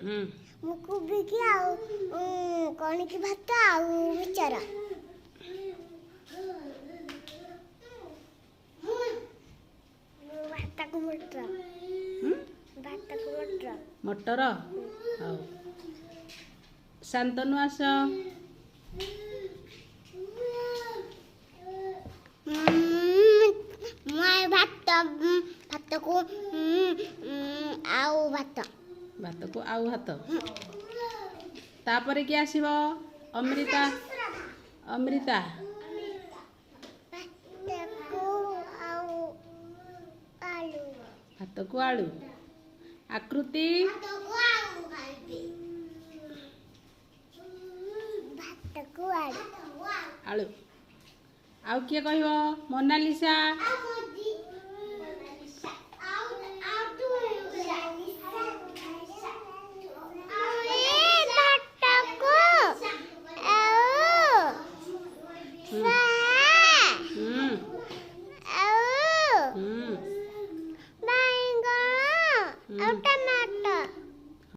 କୋବିକି ଆଉ କଣିକି ଭାତ ଆଉ ମିଚର। ଭାତକୁ ମଟର। ଭାତକୁ ମଟର। ମଟର ହଉ। ଶାନ୍ତନୁ ଆସ। ଭାତକୁ ଆଉ ଭାତ। ଭାତକୁ ଆଉ ଭାତ। ତାପରେ କିଏ ଆସିବ? ଅମୃତା। ଅମୃତା ଭାତକୁ ଆଳୁ। ଆକୃତି ଭାତକୁ ଆଳୁ। ଆଉ କିଏ କହିବ? ମୋନାଲିସା। ଆଉ